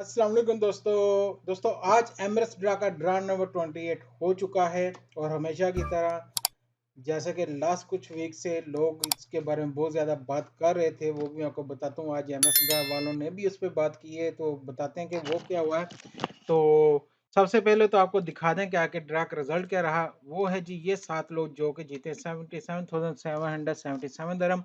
अस्सलाम वालेकुम दोस्तों आज एमरेट्स ड्रा का ड्रा नंबर 28 हो चुका है। और हमेशा की तरह जैसा कि लास्ट कुछ वीक से लोग इसके बारे में बहुत ज़्यादा बात कर रहे थे, वो भी आपको बताता हूँ। आज एमएस ड्रा वालों ने भी उस पर बात की है, तो बताते हैं कि वो क्या हुआ है। तो सबसे पहले तो आपको दिखा दें कि आके ड्रा का रिजल्ट क्या रहा। वो है जी ये 7 लोग जो कि जीते 77,777 दरम।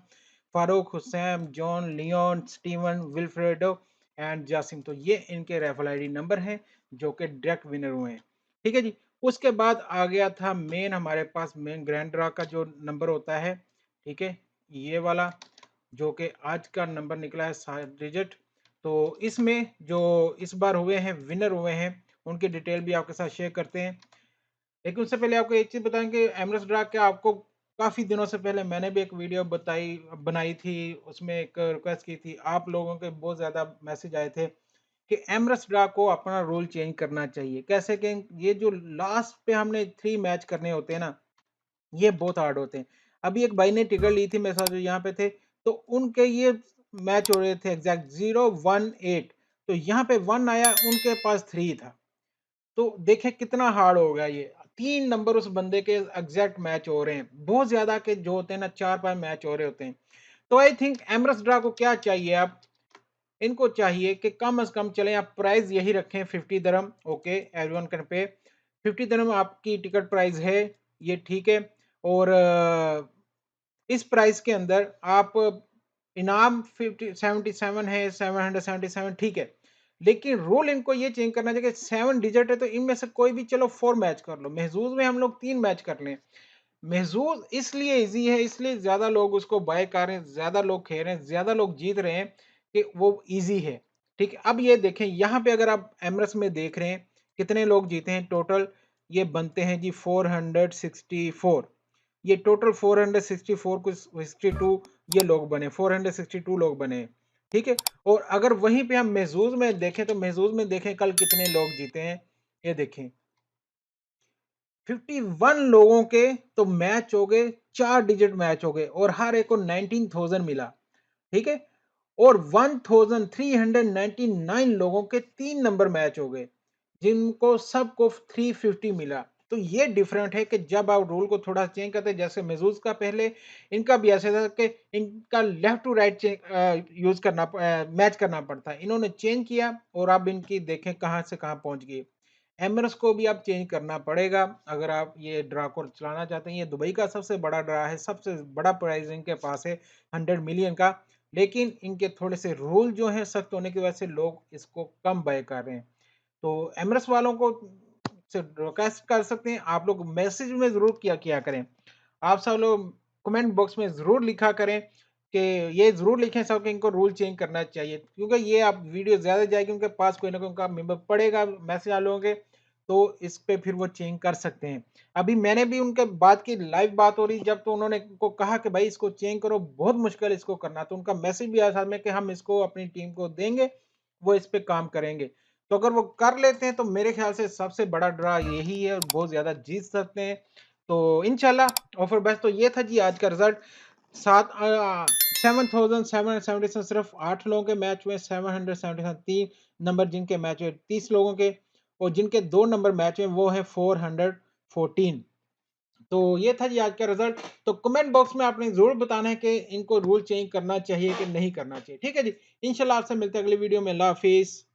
Farooq, Hussain, John, Leon, Steven, Wilfredo and Jasim. तो ये इनके रेफल आईडी नंबर हैं जो कि डायरेक्ट विनर हुए हैं। ठीक है जी। उसके बाद आ गया था मेन, हमारे पास मेन ग्रैंड ड्रा का जो नंबर होता है, ठीक है, ये वाला जो कि आज का नंबर निकला है 7 डिजिट। तो इसमें जो इस बार हुए हैं विनर हुए हैं, उनकी डिटेल भी आपके साथ शेयर करते हैं। लेकिन उससे पहले आपको एक चीज बताएं कि एमरेट्स ड्रा के आपको काफी दिनों से पहले मैंने भी एक वीडियो बनाई थी। उसमें एक रिक्वेस्ट की थी, आप लोगों के बहुत ज्यादा मैसेज आए थे कि एमरेट्स ड्रा को अपना रूल चेंज करना चाहिए। कैसे कि ये जो लास्ट पे हमने 3 मैच करने होते हैं ना, ये बहुत हार्ड होते हैं। अभी एक भाई ने टिकट ली थी मेरे साथ जो यहाँ पे थे, तो उनके ये मैच हो रहे थे एग्जैक्ट 0-1-8। तो यहाँ पे 1 आया, उनके पास 3 था। तो देखें कितना हार्ड हो गया ये। 3 नंबर उस बंदे के एग्जैक्ट मैच हो रहे हैं। बहुत ज्यादा के जो होते हैं ना, 4-5 मैच हो रहे होते हैं। तो आई थिंक एमरेट्स ड्रा को क्या चाहिए, आप इनको चाहिए कि कम से कम चले आप प्राइस यही रखें 50 दरम। ओके, एवरीवन कैन पे 50 दरम आपकी टिकट प्राइस है, ये ठीक है। और इस प्राइस के अंदर आप इनाम 50-77 है, 777, ठीक है। लेकिन रूल इनको ये चेंज करना चाहिए कि 7 डिजिट है तो इनमें से कोई भी चलो 4 मैच कर लो। महजूज में हम लोग 3 मैच कर लें। महजूज इसलिए इजी है, इसलिए ज्यादा लोग उसको बाय कर रहे हैं, ज्यादा लोग खेल रहे हैं, ज्यादा लोग जीत रहे हैं कि वो इजी है। ठीक है, अब ये देखें यहाँ पे अगर आप एमरेट्स में देख रहे हैं कितने लोग जीते हैं टोटल, ये बनते हैं जी 464। ये टोटल 464 कुछ 62 ये लोग बने, 462 लोग बने। ठीक है। और अगर वहीं पे हम महजूज में देखें तो महजूज में देखें कल कितने लोग जीते हैं, ये देखें 51 लोगों के तो मैच हो गए, 4 डिजिट मैच हो गए और हर एक को 19,000 मिला। ठीक है। और 1399 लोगों के 3 नंबर मैच हो गए जिनको सबको 350 मिला। तो ये डिफरेंट है कि जब आप रूल को थोड़ा चेंज करते हैं, जैसे महजूज का पहले इनका भी ऐसे था कि इनका लेफ्ट टू राइट यूज करना मैच करना पड़ता है, इन्होंने चेंज किया और अब इनकी देखें कहां से कहां पहुंच गई। एमरस को भी आप चेंज करना पड़ेगा अगर आप ये ड्रा को चलाना चाहते हैं। ये दुबई का सबसे बड़ा ड्रा है, सबसे बड़ा प्राइज इनके पास है 100 मिलियन का। लेकिन इनके थोड़े से रूल जो है सख्त होने की वजह से लोग इसको कम बाय कर रहे हैं। तो एमरस वालों को से रिक्वेस्ट कर सकते हैं, आप लोग मैसेज में जरूर किया किया करें। आप सब लोग कमेंट बॉक्स में जरूर लिखा करें कि ये जरूर लिखें सब कि इनको रूल चेंज करना चाहिए, क्योंकि ये आप वीडियो ज्यादा जाएगी उनके पास, कोई ना कोई उनका मेंबर पड़ेगा मैसेज आ लोगों के, तो इस पे फिर वो चेंज कर सकते हैं। अभी मैंने भी उनके बात की, लाइव बात हो रही जब, तो उन्होंने को कहा कि भाई इसको चेंज करो, बहुत मुश्किल इसको करना। तो उनका मैसेज भी आया साथ में कि हम इसको अपनी टीम को देंगे, वो इस पे काम करेंगे। तो अगर वो कर लेते हैं तो मेरे ख्याल से सबसे बड़ा ड्रा यही है और बहुत ज्यादा जीत सकते हैं। तो इंशाल्लाह ऑफर बेस्ट। तो ये था जी आज का रिजल्ट। 7,777 सिर्फ 8 लोगों के मैच हुए, 777 3 नंबर जिनके मैच हुए 30 लोगों के, और जिनके 2 नंबर मैच हुए वो है 414। तो ये था जी आज का रिजल्ट। तो कमेंट बॉक्स में आपने जरूर बताना है कि इनको रूल चेंज करना चाहिए कि नहीं करना चाहिए। ठीक है जी। इंशाल्लाह आपसे मिलते हैं अगली वीडियो में। अल्लाह हाफिज।